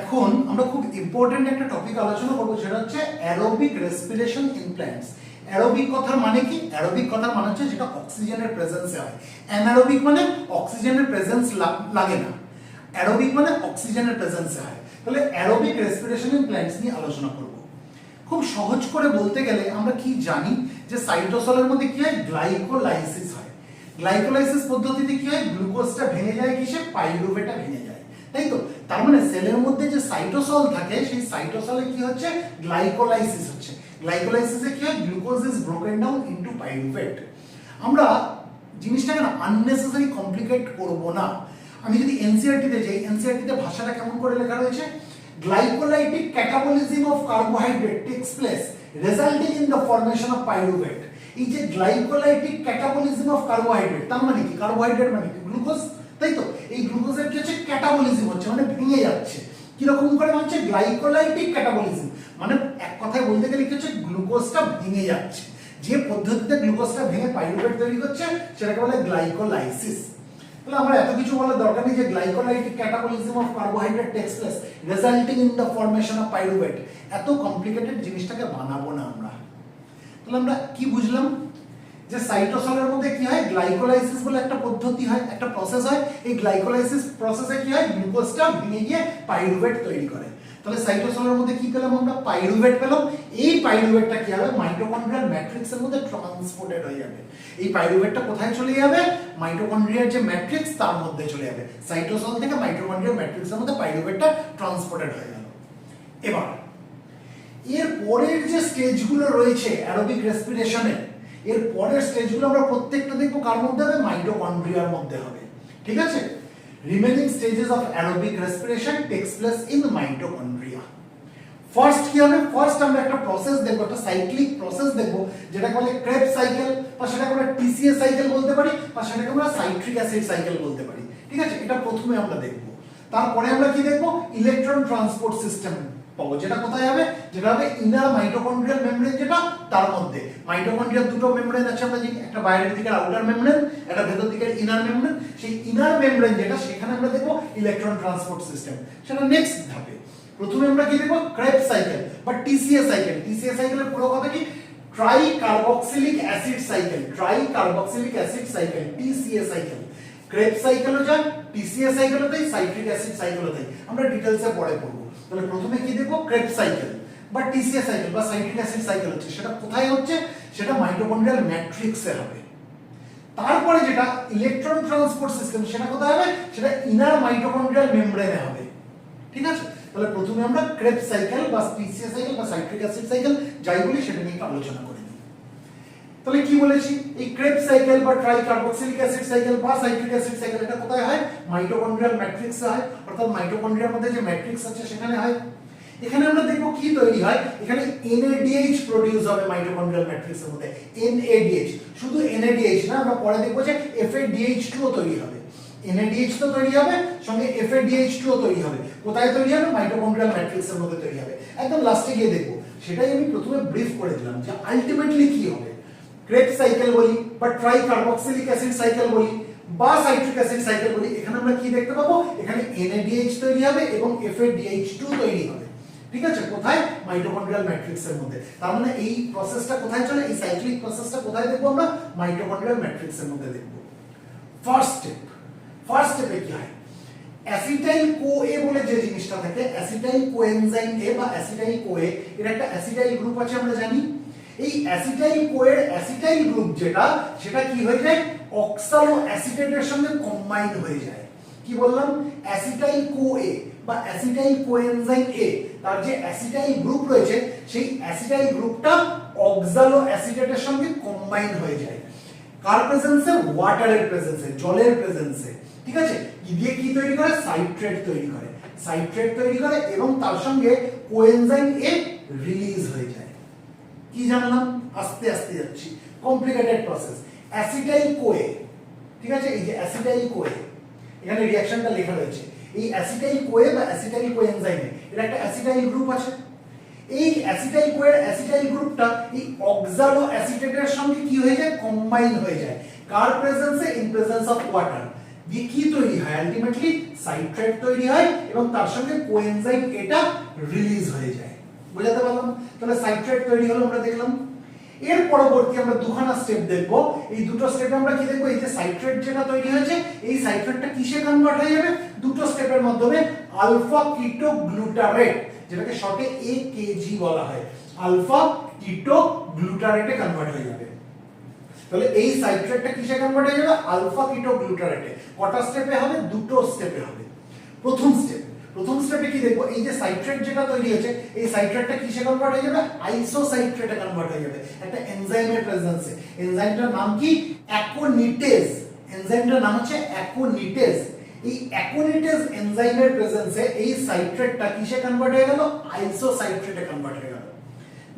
এখন আমরা খুব ইম্পর্টেন্ট একটা টপিক আলোচনা করবো, সেটা হচ্ছে aerobic respiration in plants. Aerobic কথার মানে কি? অ্যারোবিক কথার মানে হচ্ছে যেটা অক্সিজেনের প্রেজেন্সে হয়। অ্যানারোবিক মানে অক্সিজেনের প্রেজেন্স লাগে না, অ্যারোবিক মানে অক্সিজেনের প্রেজেন্সে হয়। তাহলে অ্যারোবিক রেসপিরেশন ইন প্ল্যান্টস নিয়ে আলোচনা করব। খুব সহজ করে বলতে গেলে আমরা কি জানি যে সাইটোসলের মধ্যে কি হয়? গ্লাইকোলাইসিস হয়। গ্লাইকোলাইসিস পদ্ধতিতে কি হয়? গ্লুকোজটা ভেঙে যায় কিসে? পাইরুভেটে ভেঙে যায়, তাই তো? তার মানে সেলের মধ্যে যে সাইটোসল থাকে সেই সাইটোসলে কি হচ্ছে? গ্লাইকোলাইসিস হচ্ছে। গ্লাইকোলাইসিসে কি হয়? Glucose is broken down into pyruvate. আমরা জিনিসটাকে না আননেসেসারি কমপ্লিকেট করব না। আমি যদি এনসিইআরটি তে যাই, এনসিইআরটি তে ভাষাটা কেমন করে লেখা রয়েছে? গ্লাইকোলাইটিক catabolism of carbohydrate tax place resulting in the formation of pyruvate. এই যে গ্লাইকোলাইটিক ক্যাটাবলিজম অফ কার্বোহাইড্রেট, তার মানে কি? কার্বোহাইড্রেট মানে কি? গ্লুকোজ, তাই তো? এই গ্লুকোজের কি হচ্ছে? ক্যাটাবলিজম হচ্ছে, মানে ভেঙে যাচ্ছে। কিরকম করে হচ্ছে? গ্লাইকোলাইটিক ক্যাটাবলিজম মানে এক কথায় বলতে গেলে কি হচ্ছে? গ্লুকোজটা ভেঙে যাচ্ছে। যে পদ্ধতিতে গ্লুকোজটা ভেঙে পাইরুভেট তৈরি করছে সেটাকে বলে গ্লাইকোলাইসিস। তাহলে আমরা এত কিছু বলার দরকার নেই যে গ্লাইকোলাইটিক catabolism of carbohydrate tax place resulting in the formation of pyruvate. এত কমপ্লিকেটেড জিনিসটাকে বানাবো না আমরা। তাহলে আমরা কি বুঝলাম? যে সাইটোসলের মধ্যে কি হয়? গ্লাইকোলাইসিস বলে একটা পদ্ধতি হয়, একটা প্রসেস হয়। এই গ্লাইকোলাইসিস প্রসেসে কি হয়? গ্লুকোজটা ভেঙে গিয়ে পাইরুভেট তৈরি করে। তাহলে সাইটোসলের মধ্যে কি পেলাম আমরা? পাইরুভেট পেলাম। এই পাইরুভেটটা কি হবে? মাইটোকন্ড্রিয়াল ম্যাট্রিক্সের মধ্যে ট্রান্সপোর্টেড হয়ে যাবে। এই পাইরুভেটটা কোথায় চলে যাবে? মাইটোকন্ড্রিয়ার যে ম্যাট্রিক্স তার মধ্যে চলে যাবে। সাইটোসল থেকে মাইটোকন্ড্রিয়াল ম্যাট্রিক্সের মধ্যে পাইরুভেটটা ট্রান্সপোর্টেড হয়ে গেল। এবার এর পরের যে স্টেজগুলো রয়েছে অ্যারোবিক রেসপিরেশনের, এর পরের স্টেজগুলো আমরা প্রত্যেকটা দেখবো কার মধ্যে হবে? মাইটোকন্ড্রিয়ার মধ্যে হবে, ঠিক আছে? Remaining stages of aerobic respiration tax place in mitochondria. First কি হবে? ফার্স্ট আমরা একটা প্রসেস দেখবো, একটা সাইক্লিক প্রসেস দেখবো, যেটাকে বলে ক্রেবস সাইকেল, বা সেটাকে আমরা টিসিএ সাইকেল বলতে পারি, বা সেটাকে আমরা সাইট্রিক অ্যাসিড সাইকেল বলতে পারি, ঠিক আছে? এটা প্রথমে আমরা দেখবো। তারপরে আমরা কি দেখবো? ইলেকট্রন ট্রান্সপোর্ট সিস্টেম পাবো, যেটা কোথায় হবে? যেটা হবে ইনার মাইটোকন্ড্রিয়াল মেমব্রেন, যেটা তার মধ্যে মাইটোকন্ড্রিয়াল দুটো মেমব্রেন আছে আমরা জানি, একটা বাইরের দিকের আউটার মেমব্রেন, একটা ভেতর দিকের ইনার মেমব্রেন। সেই ইনার মেমব্রেন যেটা, সেখানে আমরা দেখবো ইলেকট্রন ট্রান্সপোর্ট সিস্টেম, সেটা নেক্সট ধাপে। প্রথমে আমরা কি দেখবো? ক্রেবস সাইকেল বা টিসিএ সাইকেল। টিসিএ সাইকেলের পুরো কথা কি? Try carboxylic acid cycle. Try carboxylic acid cycle, TCA cycle. Krebs সাইকেলও যায়, টিসিএ সাইকেলও তাই, সাইট্রিক অ্যাসিড সাইকেলও তাই। আমরা ডিটেইলসে পরে পড়বো। তাহলে প্রথমে কি দেখবো? ক্রেবস সাইকেল বা টিসিএ সাইকেল বা সাইট্রিক অ্যাসিড সাইকেল হচ্ছে, সেটা কোথায় হচ্ছে? সেটা মাইটোকন্ড্রিয়াল ম্যাট্রিক্সে হবে। তারপরে যেটা ইলেকট্রন ট্রান্সপোর্ট সিস্টেম, সেটা কোথায় হবে? সেটা ইনার মাইটোকন্ড্রিয়াল মেমব্রেনে হবে, ঠিক আছে? তাহলে প্রথমে আমরা ক্রেবস সাইকেল বা টিসিএ সাইকেল বা সাইট্রিক অ্যাসিড সাইকেল যাই বলি সেটা নিয়ে আলোচনা করি। তাহলে কি বলেছি? এই ক্রেবস সাইকেল বা ট্রাই কার্বক্সিলিক অ্যাসিড সাইকেল বা সাইট্রিক অ্যাসিড সাইকেল, এটা কোথায় হয়? মাইটোকন্ড্রিয়াল ম্যাট্রিক্সে হয়, অর্থাৎ মাইটোকন্ড্রিয়ার মধ্যে যে ম্যাট্রিক্স আছে সেখানে হয়। এখানে আমরা দেখবো কি তৈরি হয়? এখানে NADH প্রোডিউস হবে মাইটোকন্ড্রিয়াল ম্যাট্রিক্সের মধ্যে। NADH, শুধু NADH না, আমরা পরে দেখবো যে FADH2 ও তৈরি হবে। NADH তো তৈরি হবে, সঙ্গে FADH2 ও তৈরি হবে। কোথায় তৈরি হবে? মাইটোকন্ড্রিয়াল ম্যাট্রিক্সের মধ্যে তৈরি হবে। একদম লাস্টে গিয়ে দেখবো। সেটাই আমি প্রথমে ব্রিফ করে দিলাম যে আলটিমেটলি কি হবে। ক্রেবস সাইকেল বলি বা ট্রাই কার্বক্সিলিক অ্যাসিড সাইকেল বলি বা সাইট্রিক অ্যাসিড সাইকেল বলি, এখানে আমরা কি দেখতে পাবো? এখানে NADH তৈরি হবে এবং FADH2 তৈরি হবে, ঠিক আছে? কোথায়? মাইটোকন্ড্রিয়াল ম্যাট্রিক্সের মধ্যে। তার মানে এই প্রসেসটা কোথায় চলে? এই সাইক্লিক প্রসেসটা কোথায় দেখবো আমরা? মাইটোকন্ড্রিয়াল ম্যাট্রিক্সের মধ্যে দেখবো। ফার্স্ট স্টেপে কি হয়? অ্যাসিটাইল কোএ বলে যে জিনিসটা থাকে, অ্যাসিটাইল কোএনজাইম এ বা অ্যাসিটাইল কোএ, এর একটা অ্যাসিটাইল গ্রুপ আছে আমরা জানি। এই অ্যাসিটাইল কোএর অ্যাসিটাইল গ্রুপ যেটা, সেটা কি হয়ে যায়? অক্সালো অ্যাসিটেটের সঙ্গে কম্বাইন হয়ে যায়। কি বললাম? অ্যাসিটাইল কোএ বা অ্যাসিটাইল কোএনজাইম এ, তার যে অ্যাসিটাইল গ্রুপ রয়েছে সেই অ্যাসিটাইল গ্রুপটা অক্সালো অ্যাসিটেটের সঙ্গে কম্বাইন হয়ে যায়। কার প্রেজেন্সে? ওয়াটারের প্রেজেন্সে, জলের প্রেজেন্সে, ঠিক আছে? কি দিয়ে কি তৈরি করে? সাইট্রেট তৈরি করে। সাইট্রেট তৈরি করে এবং তার সঙ্গে কোএনজাইম এ রিলিজ হয়ে যায়। কি জানলাম? আস্তে আস্তে যাচ্ছি, কমপ্লিকেটেড প্রসেস। অ্যাসিটাইল কোএ, ঠিক আছে? এই যে অ্যাসিটাইল কোএ, এখানে রিঅ্যাকশনটা লেখা রয়েছে। এই অ্যাসিটাইল কোএ বা অ্যাসিটাইল কোএনজাইমে এর একটা অ্যাসিটাইল গ্রুপ আছে। এই অ্যাসিটাইল কোএর অ্যাসিটাইল গ্রুপটা এই অক্সালো অ্যাসিটেটের সঙ্গে কি হয়ে যায়? কম্বাইন হয়ে যায়। কার প্রেজেন্সে? In presence of water. দিয়ে কি তৈরি হয়, আলটিমেটলি সাইট্রেট তৈরি হয় এবং তার সঙ্গে কোএনজাইম এটা রিলিজ হয়ে যায়। বুঝাতে পারলাম? তাহলে সাইট্রেট তৈরি হলো আমরা দেখলাম। এর পরবর্তী আমরা দুখানা স্টেপ দেখব। এই দুটো স্টেপে আমরা কি দেখব, এই যে সাইট্রেট যেটা তৈরি হয়েছে এই সাইট্রেটটা কিসে কনভার্ট হয়ে যাবে, দুটো স্টেপের মাধ্যমে আলফা কিটো গ্লুটারেট, যেটাকে শর্টে AKG বলা হয়, আলফা কিটো গ্লুটারেটে কনভার্ট হয়ে যাবে। তাহলে এই সাইট্রেটটা কিসে কনভার্ট হয়ে যাবে, আলফা কিটো গ্লুটারেটে। কটা স্টেপে হবে, দুটো স্টেপে হবে। প্রথম স্টেপে কি দেখবো, এই যে সাইট্রেট যেটা তৈরি হয়েছে এই সাইট্রেটটা কিসে কনভার্ট হয়ে যাবে, আইসোসাইট্রেটে কনভার্ট হয়ে যাবে একটা এনজাইমের প্রেজেন্সে। এনজাইমটার নাম কি, অ্যাকোনিটেজ। এনজাইমটার নাম হচ্ছে অ্যাকোনিটেজ। এই অ্যাকোনিটেজ এনজাইমের প্রেজেন্সে এই সাইট্রেটটা কিসে কনভার্ট হয়ে গেল, আইসোসাইট্রেটে কনভার্ট হয়ে গেল।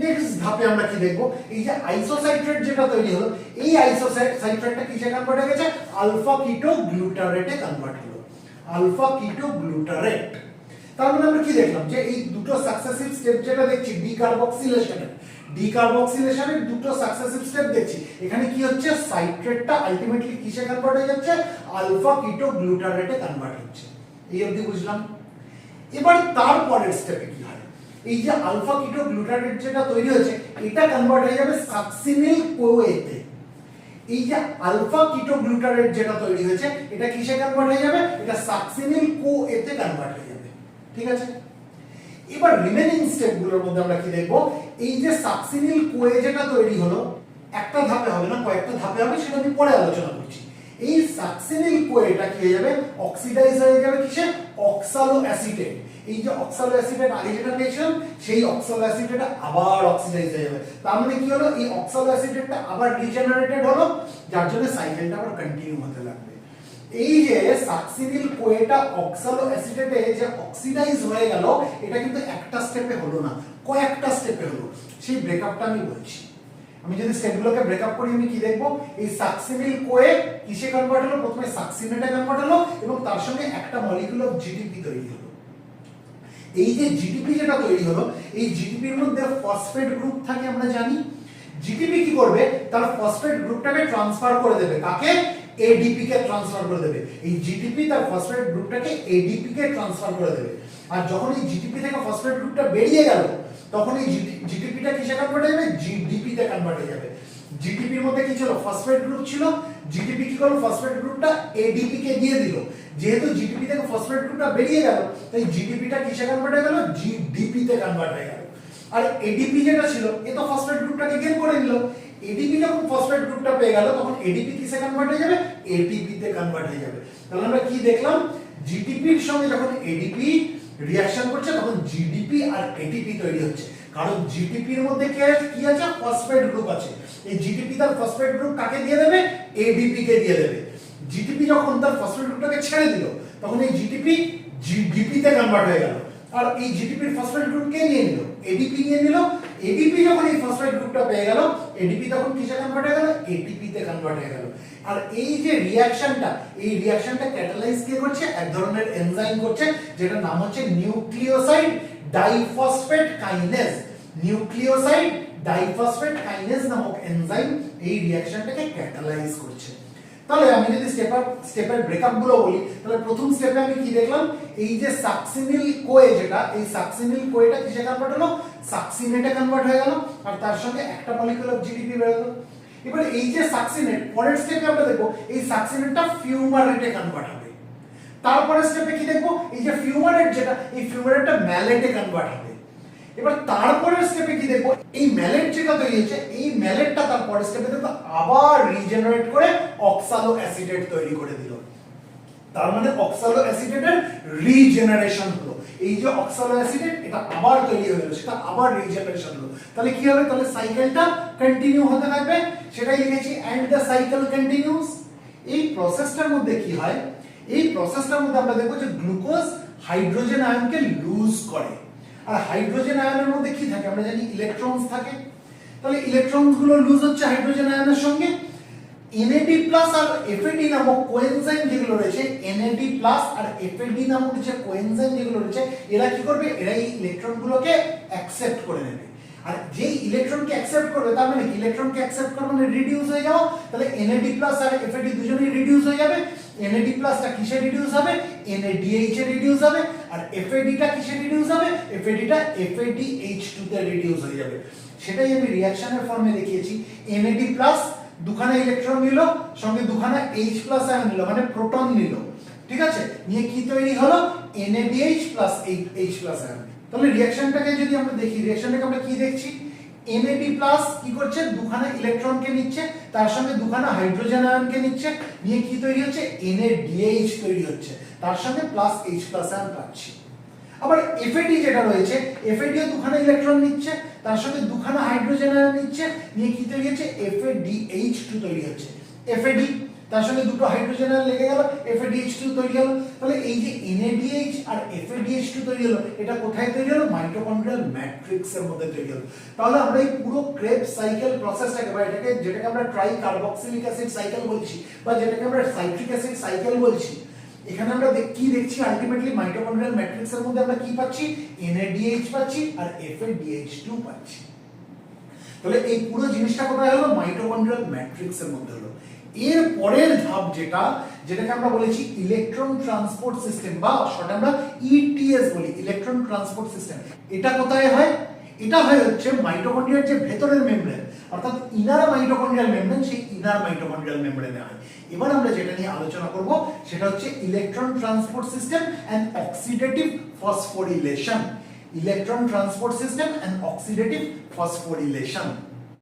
নেক্সট ধাপে আমরা কি দেখব, এই যে আইসোসাইট্রেট যেটা তৈরি হলো এই আইসোসাইট্রেটটা কিসে কনভার্ট হয়ে গেছে, আলফা কিটো গ্লুটারেটে কনভার্ট হলো, আলফা কিটো গ্লুটারেট। তার মানে আমরা কি দেখলাম, যে এই দুটো সাকসেসিভ স্টেপ যেটা দেখছি ডিকার্বক্সিলেশনের দুটো সাকসেসিভ স্টেপ দেখছি। এখানে কি হচ্ছে, সাইট্রেটটা আলটিমেটলি কিসে কনভার্ট হয়ে যাচ্ছে, আলফা কিটো গ্লুটারেটে কনভার্ট হচ্ছে। এই অবধি বুঝলাম। এবার তারপরের স্টেপে কি হয়, এই যে আলফা কিটো গ্লুটারেট যেটা তৈরি হয়েছে এটা কনভার্ট হয়ে যাবে সাকসিনিল কোএতে। এই যে আলফা কিটো গ্লুটারেট যেটা তৈরি হয়েছে এটা কিসে কনভার্ট হয়ে যাবে, এটা সাকসিনিল কোএতে কনভার্ট হয়ে যাবে। ঠিক আছে, এবার রিমেনিং স্টেপগুলোর মধ্যে আমরা কি দেখব, এই যে সাকসিনিল কোএ যেটা তৈরি হলো একটা ধাপে হবে না, কয়েকটা ধাপে হবে, সেটা আমি পরে আলোচনা করছি। এই সাকসিনিল কোএটা কি হয়ে যাবে, অক্সিডাইজ হয়ে যাবে কিসে, অক্সালো অ্যাসিটেট। এই যে অক্সালো অ্যাসিটেট আগে যেটা পেয়েছিলাম সেই অক্সালো অ্যাসিটেটটা আবার অক্সিডাইজ হয়ে যাবে। তার মানে কি হলো, এই অক্সালো অ্যাসিটেটটা আবার রিজেনারেটেড হলো, যার জন্য সাইকেলটা আবার কন্টিনিউ হতে লাগবে। এই যে সাকসিনিল কোএটা অক্সালো অ্যাসিটেটে যে অক্সিডাইজ হয়ে গেল এটা কিন্তু একটা স্টেপে হলো না, কয়েকটা স্টেপে হলো। সেই ব্রেকআপটা আমি বলছি। আমি যদি স্টেপগুলোকে ব্রেকআপ করি আমি কি দেখব, এই সাকসিনিল কোএ কিসে কনভার্ট হলো, প্রথমে সাকসিনেটে কনভার্ট হলো এবং তার সঙ্গে একটা মলিকিউল অফ জিটিপি তৈরি হলো। এই যে জিটিপি যেটা তৈরি হলো এই জিটিপির মধ্যে ফসফেট গ্রুপ থাকে আমরা জানি। জিটিপি কি করবে, তার ফসফেট গ্রুপটাকে ট্রান্সফার করে দেবে, কাকে, এডিপি কে ট্রান্সফার করে দেবে। এই জিটিপি তার ফসফেট গ্রুপটাকে এডিপি কে ট্রান্সফার করে দেবে। আর যখন এই জিটিপি থেকে ফসফেট গ্রুপটা বেরিয়ে গেল তখন এই জিটিপিটা কিসে কনভার্ট হয়ে যাবে, জিডিপি তে কনভার্ট হয়ে যাবে। জিটিপির মধ্যে কি ছিল, ফসফেট গ্রুপ ছিল, জিটিপি কি করলো, ফসফেট গ্রুপটা এডিপি কে দিয়ে দিল। যেহেতু জিটিপি থেকে ফসফেট গ্রুপটা বেরিয়ে গেল তাই জিটিপিটা কিসে কনভার্ট হয়ে গেল, জিডিপি তে কনভার্ট হয়ে গেল। আর এডিপি যেটা ছিল এ তো ফসফেট গ্রুপটাকে গেইন করে নিল। এডিপি যখন ফসফেট গ্রুপটা পেয়ে গেল তখন এডিপি কিসে কনভার্ট হয়ে যাবে, এটিপি তে কনভার্ট হয়ে যাবে। তাহলে আমরা কি দেখলাম, জিটিপির সঙ্গে যখন এডিপি রিঅ্যাকশন করছে তখন জিডিপি আর এটিপি তৈরি হচ্ছে, কারণ জিটিপির মধ্যে কি আছে, ফসফেট গ্রুপ আছে। এই জিটিপি তার ফসফেট গ্রুপ কাকে দিয়ে দেবে, এডিপি কে দিয়ে দেবে। জিটিপি যখন তার ফসফেট গ্রুপটাকে ছেড়ে দিল তখন এই জিটিপি জিডিপি তে কনভার্ট হয়ে গেল। আর এই জিটিপির ফসফেট গ্রুপ কে নিয়ে নিল, এডিপি নিয়ে নিল। এডিপি যখন এই ফসফেট গ্রুপটা পেয়ে গেল এডিপি তখন কিসে কনভার্ট হয়ে গেল, এটিপি তে কনভার্ট হয়ে গেল। আর এই যে রিঅ্যাকশনটা এই রিঅ্যাকশনটা ক্যাটালাইজ কে করছে, এক ধরনের এনজাইম করছে যেটার নাম হচ্ছে nucleoside diphosphate kinase. Nucleoside diphosphate kinase নামক এনজাইম এই রিঅ্যাকশনটাকে ক্যাটালাইজ করছে। তাহলে আমি যদি স্টেপের ব্রেকআপ গুলো বলি তাহলে প্রথম স্টেপে আমি কি দেখলাম, এই যে সাকসিনিল কোএ যেটা এই সাকসিনিল কোএটা কিসে কনভার্ট হলো, সাকসিনেটে কনভার্ট হয়ে গেল আর তার সঙ্গে একটা মলিকিউল অফ জিডিপি বের হলো। এবার এই যে সাকসিনেট পরের স্টেপে আমরা দেখব এই সাকসিনেটটা ফিউমারেটে কনভার্ট হবে। তারপরের স্টেপে কি দেখব, এই যে ফিউমারেট যেটা এই ফিউমারেটটা ম্যালেটে কনভার্ট হবে। এবার তারপরের স্টেপে কি দেখব, এই ম্যালেট যেটা তৈরি হয়েছে এই ম্যালেটটা তারপরের স্টেপে দেখব আবার রিজেনারেট করে অক্সালো অ্যাসিটেট তৈরি করে দিল। তার মানে অক্সালো অ্যাসিটেটের রিজেনারেশন হলো। এই যে অক্সালো অ্যাসিটেট এটা আবার তৈরি হয়ে গেল, সেটা আবার রিজেনারেশন হলো। তাহলে কি হবে, তাহলে সাইকেলটা কন্টিনিউ হতে থাকবে, সেটাই লিখেছি এন্ড দ্য সাইকেল কন্টিনিউস। এই প্রসেসটার মধ্যে কি হয়, এই প্রসেসটার মধ্যে আমরা দেখব যে গ্লুকোজ হাইড্রোজেন আয়নকে লুজ করে। আর হাইড্রোজেন আয়নের মধ্যে কি থাকে আমরা জানি, ইলেকট্রনস থাকে। তাহলে ইলেকট্রনস গুলো লুজ হচ্ছে হাইড্রোজেন আয়নের সঙ্গে। NAD+ আর FAD নামক কোএনজাইম যেগুলো রয়েছে, NAD+ আর FAD নামক যে কোএনজাইম যেগুলো রয়েছে এরা কি করবে, এরা এই ইলেকট্রনগুলোকে অ্যাকসেপ্ট করে নেবে। আর যেই ইলেকট্রনকে অ্যাকসেপ্ট করবে তার মানে কি, ইলেকট্রনকে অ্যাকসেপ্ট করা মানে রিডিউস হয়ে যাওয়া। তাহলে NAD+ আর FAD দুজনেই রিডিউস হয়ে যাবে। NAD প্লাসটা কিসে রিডিউস হবে, NADH এ রিডিউস হবে, আর FAD টা কিসে রিডিউস হবে, FAD টা FADH2 তে রিডিউস হয়ে যাবে। সেটাই আমি রিঅ্যাকশনের ফর্মে দেখিয়েছি। NAD প্লাস দুখানা ইলেকট্রন নিল, সঙ্গে দুখানা H প্লাস আয়ন নিল, মানে প্রোটন নিল, ঠিক আছে, নিয়ে কি তৈরি হলো, NADH plus H plus ion. তাহলে রিঅ্যাকশনটাকে যদি আমরা দেখি, রিঅ্যাকশনটাকে আমরা কি দেখছি, NAD প্লাস কি করছে, দুখানা ইলেকট্রনকে নিচ্ছে, তার সঙ্গে দুখানা হাইড্রোজেন আয়নকে নিচ্ছে, নিয়ে কি তৈরি হচ্ছে, NADH তৈরি হচ্ছে, তার সঙ্গে প্লাস H প্লাস আয়ন পাচ্ছি। আবার FAD যেটা রয়েছে, FAD ও দুখানা ইলেকট্রন নিচ্ছে, তার সঙ্গে দুখানা হাইড্রোজেন আয়ন নিচ্ছে, নিয়ে কি তৈরি হচ্ছে, FADH2 তৈরি হচ্ছে। FAD তার সঙ্গে দুটো হাইড্রোজেন আয়ন লেগে গেল, FADH2 তৈরি হলো। তাহলে এই যে NADH আর FADH2 তৈরি হলো, এটা কোথায় তৈরি হলো, মাইটোকন্ড্রিয়াল ম্যাট্রিক্সের মধ্যে তৈরি হলো। তাহলে আমরা এই পুরো ক্রেবস সাইকেল প্রসেসটাকে, বা এটাকে যেটাকে আমরা ট্রাই কার্বক্সিলিক অ্যাসিড সাইকেল বলছি, বা যেটাকে আমরা সাইট্রিক অ্যাসিড সাইকেল বলছি, এখানে আমরা কি দেখছি, আলটিমেটলি মাইটোকন্ড্রিয়াল ম্যাট্রিক্সের মধ্যে আমরা কি পাচ্ছি, NADH পাচ্ছি আর FADH2 পাচ্ছি। তাহলে এই পুরো জিনিসটা কোথায় হলো, মাইটোকন্ড্রিয়াল ম্যাট্রিক্সের মধ্যে হলো। এর পরের ধাপ যেটাকে আমরা বলেছি ইলেকট্রন ট্রান্সপোর্ট সিস্টেম, বা শর্ট আমরা ETS বলি, ইলেকট্রন ট্রান্সপোর্ট সিস্টেম। এটা কোথায় হয়, এটা হয় হচ্ছে মাইটোকন্ড্রিয়ার যে ভেতরের মেমব্রেন, অর্থাৎ ইনার মাইটোকন্ড্রিয়াল মেমব্রেন, সেই ইনার মাইটোকন্ড্রিয়াল মেমব্রেনে হয়। এবার আমরা যেটা নিয়ে আলোচনা করব সেটা হচ্ছে electron transport system and oxidative phosphorylation. Electron transport system and oxidative phosphorylation.